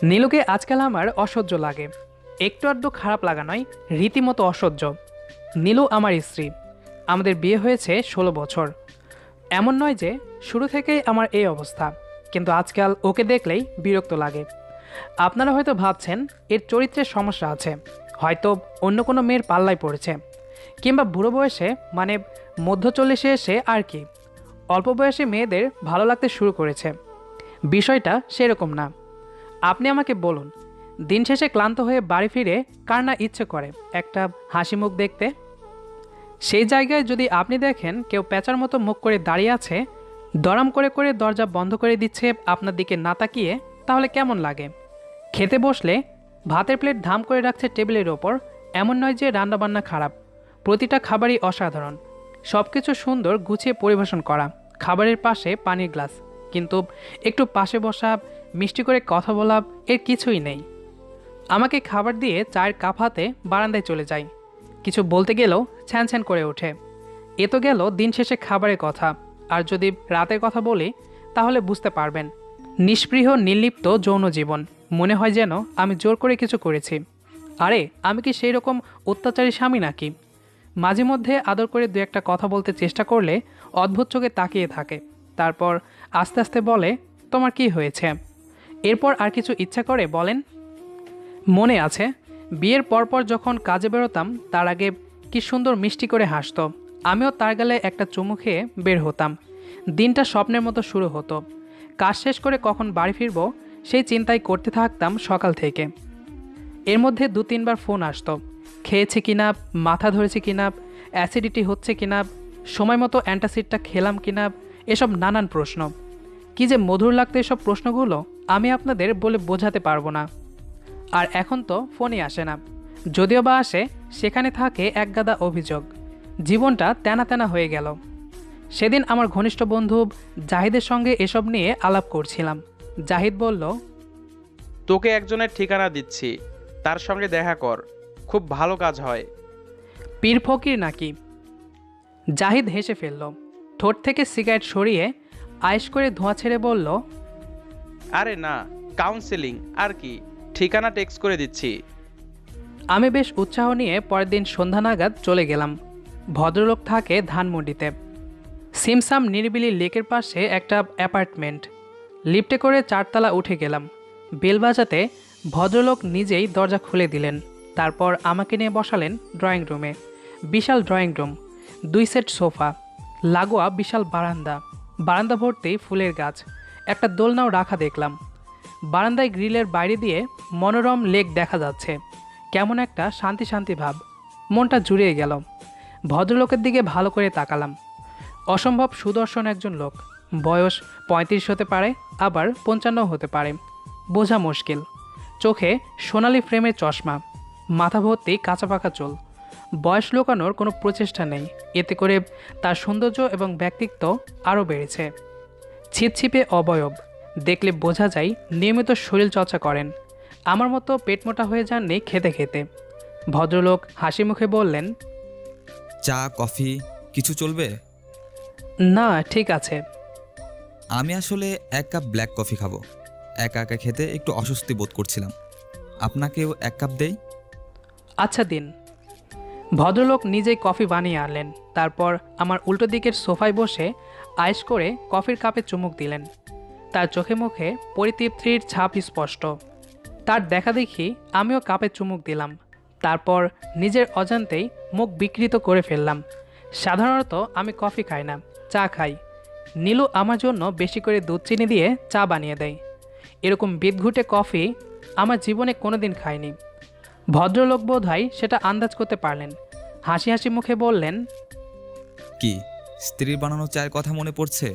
নীলুকে আজকাল আমার অসহ্য লাগে। একটু আধটু খারাপ লাগা নয়, রীতিমতো অসহ্য। নীলু আমার স্ত্রী। আমাদের বিয়ে হয়েছে 16 বছর। এমন নয় যে শুরু থেকেই আমার এই অবস্থা, কিন্তু আজকাল ওকে দেখলেই বিরক্ত লাগে। আপনারা হয়তো ভাবছেন এর চরিত্রের সমস্যা আছে, হয়তো অন্য কোনো মেয়ের পাল্লায় পড়েছে, কিংবা বুড়ো বয়সে মানে মধ্য চল্লিশে এসে আর কি অল্প বয়সে মেয়েদের ভালো লাগতে শুরু করেছে। বিষয়টা সেরকম না। আপনি আমাকে বলুন, দিন শেষে ক্লান্ত হয়ে বাড়ি ফিরে কার না ইচ্ছে করে একটা হাসি মুখ দেখতে? সেই জায়গায় যদি আপনি দেখেন কেউ পেঁচার মতো মুখ করে দাঁড়িয়ে আছে, দরাম করে করে দরজা বন্ধ করে দিচ্ছে আপনার দিকে না তাকিয়ে, তাহলে কেমন লাগে? খেতে বসলে ভাতের প্লেট ধাম করে রাখছে টেবিলের ওপর, এমন নয় যে রান্নাবান্না খারাপ, প্রতিটা খাবারই অসাধারণ, সব কিছু সুন্দর গুছিয়ে পরিবেশন করা, খাবারের পাশে পানির গ্লাস, কিন্তু একটু পাশে বসা, মিষ্টি করে কথা বলা, এর কিছুই নেই। আমাকে খাবার দিয়ে চায়ের কাপ হাতে বারান্দায় চলে যায়। কিছু বলতে গেলেও ছ্যান ছ্যান করে ওঠে। এ তো গেল দিন শেষে খাবারের কথা, আর যদি রাতের কথা বলি তাহলে বুঝতে পারবেন। নিষ্পৃহ নির্লিপ্ত যৌন জীবন, মনে হয় যেন আমি জোর করে কিছু করেছি। আরে আমি কি সেই রকম অত্যাচারী স্বামী নাকি? মাঝে মধ্যে আদর করে দু একটা কথা বলতে চেষ্টা করলে অদ্ভুত চোখে তাকিয়ে থাকে, তারপর আস্তে আস্তে বলে, তোমার কি হয়েছে? এরপর আর কিছু ইচ্ছা করে বলেন। মনে আছে বিয়ের পরপর যখন কাজে বেরোতাম তার আগে কি সুন্দর মিষ্টি করে হাসতো, আমিও তার গালে একটা চুমু খেয়ে বের হতাম। দিনটা স্বপ্নের মতো শুরু হতো। কাজ শেষ করে কখন বাড়ি ফিরবো সেই চিন্তাই করতে থাকতাম সকাল থেকে। এর মধ্যে 2-3 বার ফোন আসতো, খেয়েছি কিনা, মাথা ধরেছে কিনা, অ্যাসিডিটি হচ্ছে কিনা, সময় মতো অ্যান্টাসিডটা খেলাম কিনা, এসব নানান প্রশ্ন। কি যে মধুর লাগতো এসব প্রশ্নগুলো, আমি আপনাদের বলে বোঝাতে পারবো না। আর এখন তো ফোনই আসে না, যদিও বা আসে সেখানে থাকে একগাদা অভিযোগ। জীবনটা তেনা তেনা হয়ে গেল। সেদিন আমার ঘনিষ্ঠ বন্ধু জাহিদের সঙ্গে এসব নিয়ে আলাপ করছিলাম। জাহিদ বলল, তোকে একজনের ঠিকানা দিচ্ছি, তার সঙ্গে দেখা কর, খুব ভালো কাজ হয়। পীর ফকির নাকি? জাহিদ হেসে ফেলল, ঠোঁট থেকে সিগারেট সরিয়ে আয়েশ করে ধোঁয়া ছেড়ে বলল, আরে না, কাউন্সেলিং আর কি, ঠিকানা টেক্সট করে দিচ্ছি। আমি বেশ উৎসাহ নিয়ে পরের দিন সন্ধ্যা নাগাদ চলে গেলাম। ভদ্রলোক থাকে ধানমন্ডিতে। সিমসাম নিরিবিলি লেকের পাশে একটা অ্যাপার্টমেন্ট। লিফটে করে 4তলা উঠে গেলাম। বেল বাজাতে ভদ্রলোক নিজেই দরজা খুলে দিলেন। তারপর আমাকে নিয়ে বসালেন ড্রয়িং রুমে। বিশাল ড্রয়িং রুম, 2 সেট সোফা, লাগোয়া বিশাল বারান্দা, বারান্দা ভর্তি ফুলের গাছ, একটা দোলনাও রাখা দেখলাম। বারান্দায় গ্রিলের বাইরে দিয়ে মনোরম লেক দেখা যাচ্ছে। কেমন একটা শান্তি শান্তি ভাব, মনটা জুড়িয়ে গেল। ভদ্রলোকের দিকে ভালো করে তাকালাম। অসম্ভব সুদর্শন একজন লোক। বয়স 35 হতে পারে, আবার 55 হতে পারে, বোঝা মুশকিল। চোখে সোনালি ফ্রেমের চশমা, মাথা ভর্তি কাঁচা পাকা চুল। বয়স লুকানোর কোনো প্রচেষ্টা নেই, এতে করে তার সৌন্দর্য এবং ব্যক্তিত্ব আরও বেড়েছে। ছিপছিপে অবয়ব, দেখলে বোঝা যায় নিয়মিত শরীর চর্চা করেন। আমার মতো পেটমোটা হয়ে যাননি খেতে খেতে। ভদ্রলোক হাসি মুখে বললেন, চা কফি কিছু চলবে? না ঠিক আছে। আমি আসলে 1 কাপ ব্ল্যাক কফি খাবো। একা একা খেতে একটু অস্বস্তি বোধ করছিলাম। আপনাকেও 1 কাপ দেই? আচ্ছা দিন। ভদ্রলোক নিজেই কফি বানিয়ে আনলেন। তারপর আমার উল্টো দিকের সোফায় বসে আয়েশ করে কফির কাপে চুমুক দিলেন। তার চোখে মুখে পরিতৃপ্তির ছাপ স্পষ্ট। তার দেখা দেখি আমিও কাপে চুমুক দিলাম। তারপর নিজের অজান্তেই মুখ বিকৃত করে ফেললাম। সাধারণত আমি কফি খাই না, চা খাই। নীলু আমার জন্য বেশি করে দুধ চিনি দিয়ে চা বানিয়ে দেয়। এরকম বিদঘুটে কফি আমার জীবনে কোনোদিন খাইনি। ভদ্রলোক বোধহয় সেটা আন্দাজ করতে পারলেন। হাসি হাসি মুখে বললেন, কি স্ত্রীর বানানো চায়ের কথা মনে পড়ছে?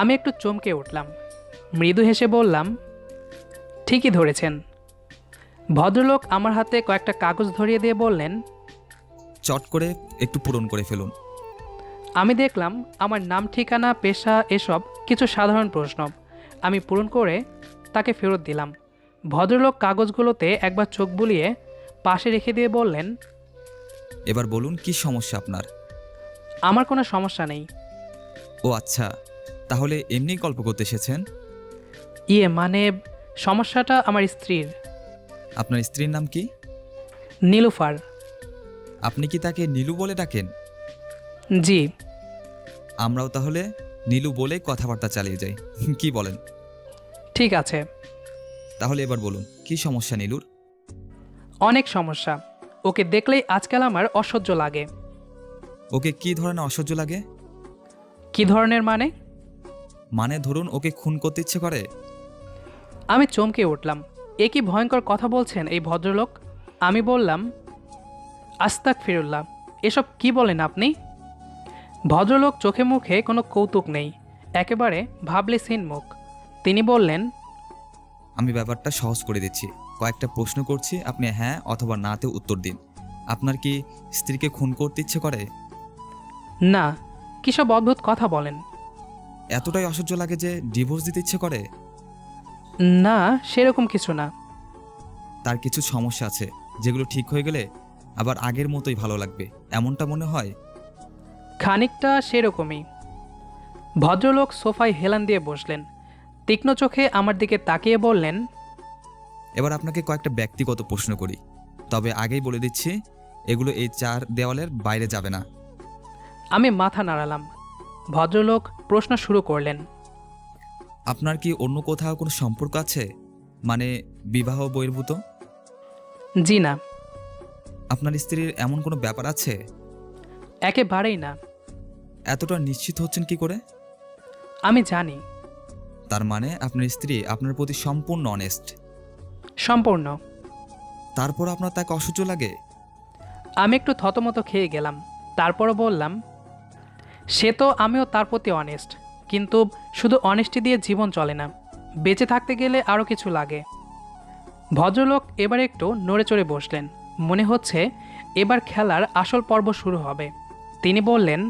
আমি একটু চমকে উঠলাম। মৃদু হেসে বললাম, ঠিকই ধরেছেন। ভদ্রলোক আমার হাতে কয়েকটা কাগজ ধরিয়ে দিয়ে বললেন, চট করে একটু পূরণ করে ফেলুন। আমি দেখলাম আমার নাম, ঠিকানা, পেশা, এসব কিছু সাধারণ প্রশ্ন। আমি পূরণ করে তাকে ফেরত দিলাম। ভদ্রলোক কাগজগুলোতে একবার চোখ বুলিয়ে পাশে রেখে দিয়ে বললেন, এবার বলুন কি সমস্যা আপনার? আমার কোনো সমস্যা নেই। ও আচ্ছা, তাহলে এমনি গল্প করতে এসেছেন? মানে সমস্যাটা আমার স্ত্রীর। আপনার স্ত্রীর নাম কি? নীলুফার। আপনি কি তাকে নীলু বলে ডাকেন? জি। আমরাও তাহলে নীলু বলে কথাবার্তা চালিয়ে যাই। কি বলেন? ঠিক আছে। তাহলে এবার বলুন, কি সমস্যা নীলুর? অনেক সমস্যা। ওকে দেখলেই আজকাল আমার অসহ্য লাগে। ওকে কি ধরনের অসহ্য লাগে? কি ধরনের মানে? মানে ধরুন ওকে খুন করতে ইচ্ছে করে। আমি চমকে উঠলাম। এ কি ভয়ঙ্কর কথা বলছেন এই ভদ্রলোক! আমি বললাম, আস্তাক ফিরুল্লাহ, এসব কি বলেন আপনি? ভদ্রলোক চোখে মুখে কোনো কৌতুক নেই, একেবারে ভাবলেসীন মুখ। তিনি বললেন, আমি ব্যাপারটা সহজ করে দিচ্ছি। কয়েকটা প্রশ্ন করছি, আপনি হ্যাঁ অথবা নাতে উত্তর দিন। আপনার কি স্ত্রীকে খুন করতে ইচ্ছে করে? না। কিসব অদ্ভুত কথা বলেন! এতটাই অসহ্য লাগে যে ডিভোর্স দিতে ইচ্ছে করে? না, সেরকম কিছু না। তার কিছু সমস্যা আছে যেগুলো ঠিক হয়ে গেলে আবার আগের মতোই ভালো লাগবে, এমনটা মনে হয়? খানিকটা সেরকমই। ভদ্রলোক সোফায় হেলান দিয়ে বসলেন, তীক্ষ্ণ চোখে আমার দিকে তাকিয়ে বললেন, এবার আপনাকে কয়েকটা ব্যক্তিগত প্রশ্ন করি, তবে আগেই বলে দিচ্ছি এগুলো এই 4 দেওয়ালের বাইরে যাবে না। আমি মাথা নাড়ালাম। ভদ্রলোক প্রশ্ন শুরু করলেন, আপনার কি অন্য কোথাও কোনো সম্পর্ক আছে, মানে বিবাহ বহির্ভূত? জি না। আপনার স্ত্রীর এমন কোনো ব্যাপার আছে? একেবারেই না। এতটা নিশ্চিত হচ্ছেন কি করে? আমি জানি। তার মানে আপনার স্ত্রী আপনার প্রতি সম্পূর্ণ অনেস্ট। সম্পূর্ণ। তারপর আপনার তাকে অসহ্য লাগে? আমি একটু থতমত খেয়ে গেলাম। তারপরও বললাম, সে তো আমিও তার প্রতি অনেস্ট, কিন্তু শুধু অনেস্টি দিয়ে জীবন চলে না, বেঁচে থাকতে গেলে আরও কিছু লাগে। ভদ্রলোক এবার একটু নড়ে চড়ে বসলেন। মনে হচ্ছে এবার খেলার আসল পর্ব শুরু হবে। তিনি বললেন,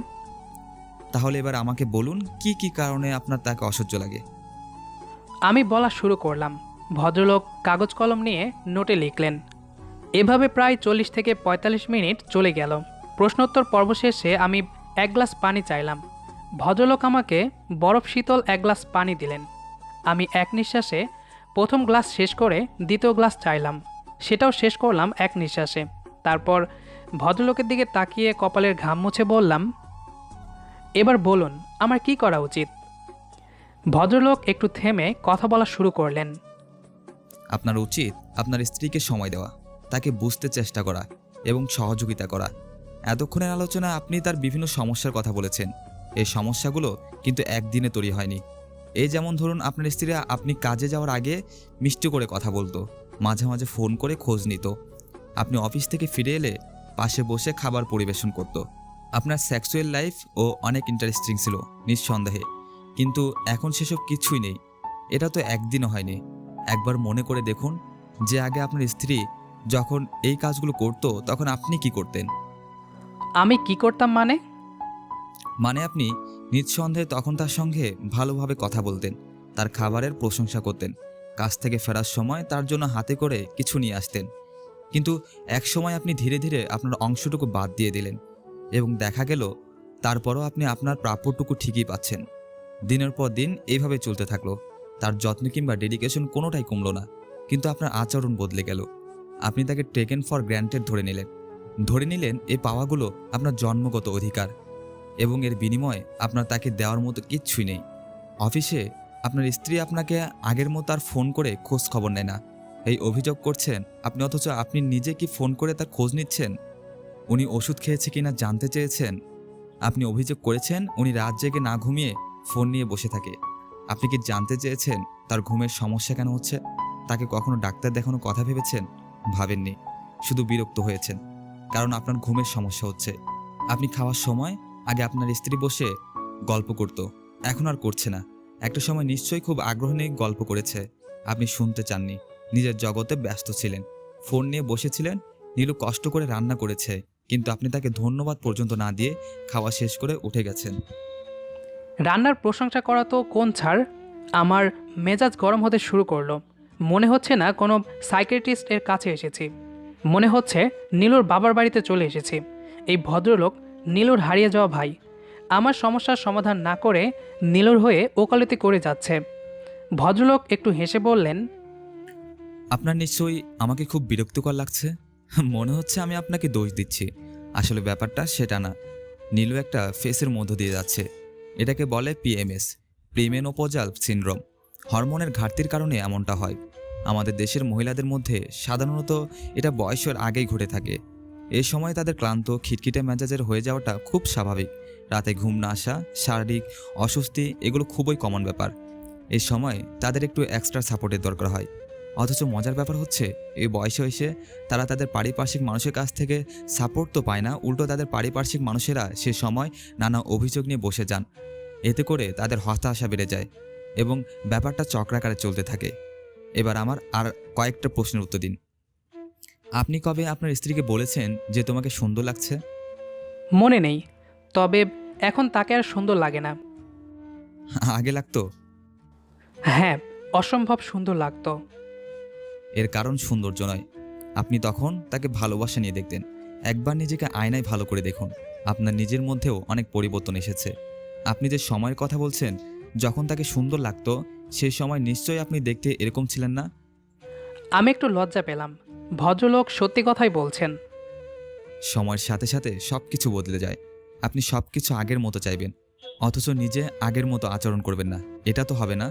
তাহলে এবার আমাকে বলুন কি কি কারণে আপনার তাকে অসহ্য লাগে? আমি বলা শুরু করলাম। ভদ্রলোক কাগজ কলম নিয়ে নোটে লিখলেন। এভাবে প্রায় 40 থেকে 45 মিনিট চলে গেল। প্রশ্নোত্তর পর্ব শেষে আমি 1 গ্লাস পানি চাইলাম। ভদ্রলোক আমাকে বরফ শীতল 1 গ্লাস পানি দিলেন। আমি এক নিঃশ্বাসে প্রথম গ্লাস শেষ করে দ্বিতীয় গ্লাস চাইলাম, সেটাও শেষ করলাম এক নিঃশ্বাসে। তারপর ভদ্রলোকের দিকে তাকিয়ে কপালের ঘাম মুছে বললাম, এবার বলুন আমার কি করা উচিত? ভদ্রলোক একটু থেমে কথা বলা শুরু করলেন। আপনার উচিত আপনার স্ত্রীকে সময় দেওয়া, তাকে বুঝতে চেষ্টা করা এবং সহযোগিতা করা। এতক্ষণের আলোচনা আপনি তার বিভিন্ন সমস্যার কথা বলেছেন। এই সমস্যাগুলো কিন্তু একদিনে তৈরি হয়নি। এই যেমন ধরুন আপনার স্ত্রী আপনি কাজে যাওয়ার আগে মিষ্টি করে কথা বলতো, মাঝে মাঝে ফোন করে খোঁজ নিত, আপনি অফিস থেকে ফিরে এলে পাশে বসে খাবার পরিবেশন করত। আপনার সেক্সুয়াল লাইফ ও অনেক ইন্টারেস্টিং ছিল নিঃসন্দেহে, কিন্তু এখন সেসব কিছুই নেই। এটা তো একদিনও হয়নি। একবার মনে করে দেখুন যে আগে আপনার স্ত্রী যখন এই কাজগুলো করতো তখন আপনি কি করতেন? আমি কি করতাম মানে? মানে আপনি নিঃসন্দেহে তখন তার সঙ্গে ভালোভাবে কথা বলতেন, তার খাবারের প্রশংসা করতেন, কাজ থেকে ফেরার সময় তার জন্য হাতে করে কিছু নিয়ে আসতেন। কিন্তু এক সময় আপনি ধীরে ধীরে আপনার অংশটুকু বাদ দিয়ে দিলেন এবং দেখা গেল তারপরও আপনি আপনার প্রাপ্যটুকু ঠিকই পাচ্ছেন। দিনের পর দিন এইভাবে চলতে থাকলো। তার যত্ন কিংবা ডেডিকেশন কোনোটাই কমলো না, কিন্তু আপনার আচরণ বদলে গেল। আপনি তাকে টেকেন ফর গ্র্যান্টেড ধরে নিলেন এই পাওয়াগুলো আপনার জন্মগত অধিকার এবং এর বিনিময়ে আপনার তাকে দেওয়ার মতো কিচ্ছুই নেই। অফিসে আপনার স্ত্রী আপনাকে আগের মতো আর ফোন করে খোঁজ খবর নেয় না, এই অভিযোগ করছেন আপনি, অথচ আপনি নিজে কি ফোন করে তার খোঁজ নিচ্ছেন? উনি ওষুধ খেয়েছে কিনা জানতে চেয়েছেন? আপনি অভিযোগ করেছেন উনি রাত জেগে না ঘুমিয়ে ফোন নিয়ে বসে থাকে। আপনি কি জানতে চেয়েছেন তার ঘুমের সমস্যা কেন হচ্ছে? তাকে কখনো ডাক্তার দেখানোর কথা ভেবেছেন? ভাবেননি, শুধু বিরক্ত হয়েছেন কারণ আপনার ঘুমের সমস্যা হচ্ছে। আপনি খাওয়ার সময় আগে আপনার স্ত্রী বসে গল্প করত, এখন আর করছে না। একটা সময় নিশ্চয়ই খুব আগ্রহ নিয়ে গল্প করেছে, আপনি শুনতে চাননি, নিজের জগতে ব্যস্ত ছিলেন, ফোন নিয়ে বসেছিলেন। নীলু কষ্ট করে রান্না করেছে, কিন্তু আপনি তাকে ধন্যবাদ পর্যন্ত না দিয়ে খাওয়া শেষ করে উঠে গেছেন। রান্নার প্রশংসা করা তো কোন ছাড়! আমার মেজাজ গরম হতে শুরু করলো। মনে হচ্ছে না কোনো সাইকিয়াট্রিস্টের কাছে এসেছি, মনে হচ্ছে নীলুর বাবার বাড়িতে চলে এসেছি। এই ভদ্রলোক নীলুর হারিয়ে যাওয়া ভাই, আমার সমস্যার সমাধান না করে নীলুর হয়ে ওকালতি করে যাচ্ছে। ভদ্রলোক একটু হেসে বললেন, আপনার নিশ্চয়ই আমাকে খুব বিরক্তিকর লাগছে। মনে হচ্ছে আমি আপনাকে দোষ দিচ্ছি। আসলে ব্যাপারটা সেটা না। নীলু একটা ফেসের মধ্য দিয়ে যাচ্ছে। এটাকে বলে পিএমএস, প্রিমেনোপজাল সিনড্রোম। হরমোনের ঘাটতির কারণে এমনটা হয়। আমাদের দেশের মহিলাদের মধ্যে সাধারণত এটা বয়সের আগেই ঘটে থাকে। এই সময় তাদের ক্লান্ত, খিটখিটে মেজাজের হয়ে যাওয়াটা খুব স্বাভাবিক। রাতে ঘুম না আসা, শারীরিক অস্বস্তি এগুলো খুবই কমন ব্যাপার। এই সময় তাদের একটু এক্সট্রা সাপোর্টের দরকার হয়। অথচ মজার ব্যাপার হচ্ছে, এই বয়সে এসে তারা তাদের পারিপার্শ্বিক মানুষের কাছ থেকে সাপোর্ট তো পায় না, উল্টো তাদের পারিপার্শ্বিক মানুষেরা সে সময় নানা অভিযোগ নিয়ে বসে যান। এতে করে তাদের হতাশা বেড়ে যায় এবং ব্যাপারটা চক্রাকারে চলতে থাকে। এবার আমার আর কয়েকটা প্রশ্নের উত্তর দিন। আপনি কবে আপনার স্ত্রীকে বলেছেন যে তোমাকে সুন্দর লাগছে? মনে নেই, তবে এখন তাকে আর সুন্দর লাগে না। আগে লাগতো? হ্যাঁ, অসম্ভব সুন্দর লাগতো। এর কারণ সৌন্দর্য নয়। আপনি তখন তাকে ভালোবাসা নিয়ে দেখতেন। একবার নিজেকে আয়নায় ভালো করে দেখুন, আপনার নিজের মধ্যেও অনেক পরিবর্তন এসেছে। আপনি যে সময়ের কথা বলছেন, যখন তাকে সুন্দর লাগতো, সেই সময় নিশ্চয়ই আপনি দেখতে এরকম ছিলেন না। আমি একটু লজ্জা পেলাম। ভদ্রলোক সত্যি কথাই বলছেন। সময়ের সাথে সাথে সব কিছু বদলে যায়। আপনি সব কিছু আগের মতো চাইবেন, অথচ নিজে আগের মতো আচরণ করবেন না। এটা তো হবে না।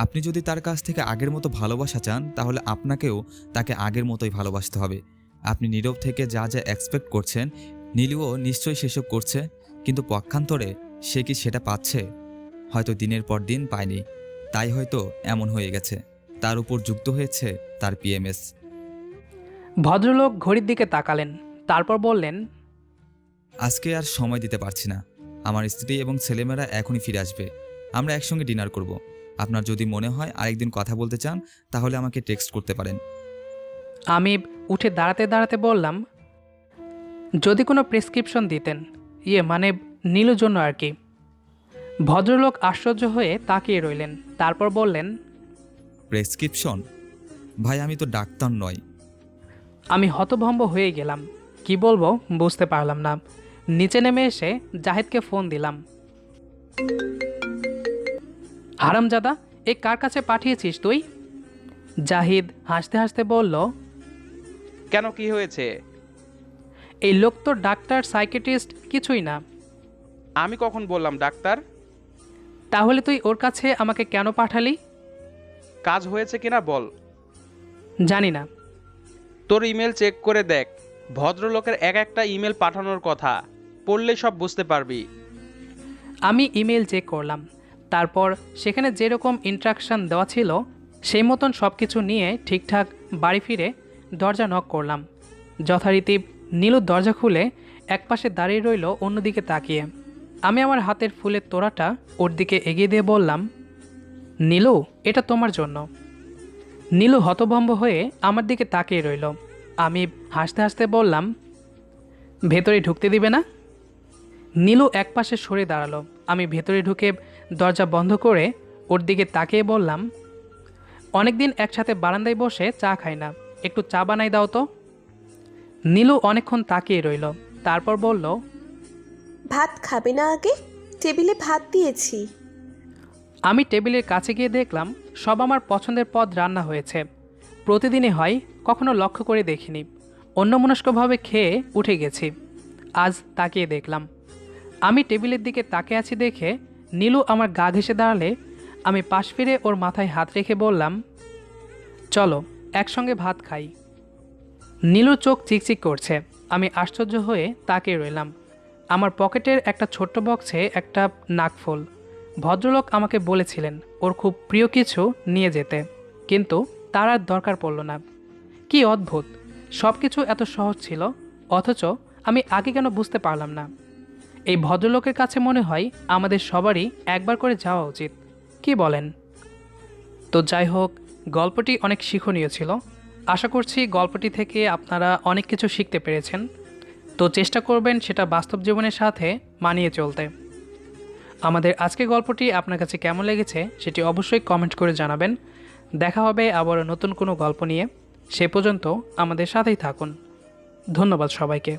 আপনি যদি তার কাছ থেকে আগের মতো ভালোবাসা চান, তাহলে আপনাকেও তাকে আগের মতোই ভালোবাসতে হবে। আপনি নীরব থেকে যা যা এক্সপেক্ট করছেন, নীলুও নিশ্চয়ই সেসব করছে, কিন্তু পক্ষান্তরে সে কি সেটা পাচ্ছে? হয়তো দিনের পর দিন পায়নি, তাই হয়তো এমন হয়ে গেছে। তার উপর যুক্ত হয়েছে তার পিএমএস। ভদ্রলোক ঘড়ির দিকে তাকালেন, তারপর বললেন, আজকে আর সময় দিতে পারছি না। আমার স্ত্রী এবং ছেলেমেয়েরা এখনই ফিরে আসবে। আমরা একসঙ্গে ডিনার করব। আপনার যদি মনে হয় আরেকদিন কথা বলতে চান, তাহলে আমাকে টেক্সট করতে পারেন। আমি উঠে দাঁড়াতে দাঁড়াতে বললাম, যদি কোনো প্রেসক্রিপশন দিতেন, মানে নীলুর জন্য আর কি। ভদ্রলোক আশ্চর্য হয়ে তাকিয়ে রইলেন, তারপর বললেন, প্রেসক্রিপশন? ভাই, আমি তো ডাক্তার নই। আমি হতভম্ব হয়ে গেলাম। কি বলবো বুঝতে পারলাম না। নিচে নেমে এসে জাহিদকে ফোন দিলাম। হারামজাদা, এ কার কাছে পাঠিয়েছিস তুই? জাহিদ হাসতে হাসতে বলল, কেন, কি হয়েছে? এই লোক তো ডাক্তার, সাইকিয়াট্রিস্ট কিছুই না। আমি কখন বললাম ডাক্তার? তাহলে তুই ওর কাছে আমাকে কেন পাঠালি? কাজ হয়েছে কিনা বল। জানি না। তোর ইমেল চেক করে দেখ। ভদ্রলোকের এক একটা ইমেল পাঠানোর কথা, পড়লে সব বুঝতে পারবি। আমি ইমেল চেক করলাম, তারপর সেখানে যেরকম ইনস্ট্রাকশন দেওয়া ছিল সেই মতন সব কিছু নিয়ে ঠিকঠাক বাড়ি ফিরে দরজা নক করলাম। যথারীতি নীলু দরজা খুলে একপাশে দাঁড়িয়ে রইল অন্যদিকে তাকিয়ে। আমি আমার হাতের ফুলের তোড়াটা ওর দিকে এগিয়ে দিয়ে বললাম, নীলু, এটা তোমার জন্য। নীলু হতভম্ব হয়ে আমার দিকে তাকিয়ে রইল। আমি হাসতে হাসতে বললাম, ভেতরে ঢুকতে দিবে না? নীলু একপাশে সরে দাঁড়ালো। আমি ভেতরে ঢুকে দরজা বন্ধ করে ওর দিকে তাকিয়ে বললাম, অনেকদিন একসাথে বারান্দায় বসে চা খাই না, একটু চা বানাই দাও তো। নীলু অনেকক্ষণ তাকিয়ে রইল, তারপর বলল, ভাত খাবে না আগে? টেবিলে ভাত দিয়েছি। আমি টেবিলের কাছে গিয়ে দেখলাম সব আমার পছন্দের পদ রান্না হয়েছে। প্রতিদিনই হয়, কখনো লক্ষ্য করে দেখিনি। অন্যমনস্কভাবে খেয়ে উঠে গেছি। আজ তাকিয়ে দেখলাম। আমি টেবিলের দিকে তাকিয়ে আছি দেখে নীলু আমার গা ঘেঁষে দাঁড়ালে আমি পাশ ফিরে ওর মাথায় হাত রেখে বললাম, চলো একসঙ্গে ভাত খাই। নীলুর চোখ চিকচিক করছে। আমি আশ্চর্য হয়ে তাকিয়ে রইলাম। আমার পকেটের একটা ছোট্ট বক্সে একটা নাকফুল। ভদ্রলোক আমাকে বলেছিলেন ওর খুব প্রিয় কিছু নিয়ে যেতে, কিন্তু তার আর দরকার পড়ল না। কি অদ্ভুত, সব কিছু এত সহজ ছিল, অথচ আমি আগে কেন বুঝতে পারলাম না। এই ভদ্রলোকের কাছে মনে হয় আমাদের সবারই একবার করে যাওয়া উচিত। কি বলেন? তো যাই হোক, গল্পটি অনেক শিক্ষণীয় ছিল। আশা করছি গল্পটি থেকে আপনারা অনেক কিছু শিখতে পেরেছেন। তো চেষ্টা করবেন সেটা বাস্তব জীবনের সাথে মানিয়ে চলতে। আমাদের আজকের গল্পটি আপনার কাছে কেমন লেগেছে সেটি অবশ্যই কমেন্ট করে জানাবেন। দেখা হবে আবারও নতুন কোনো গল্প নিয়ে। সে পর্যন্ত আমাদের সাথেই থাকুন। ধন্যবাদ সবাইকে।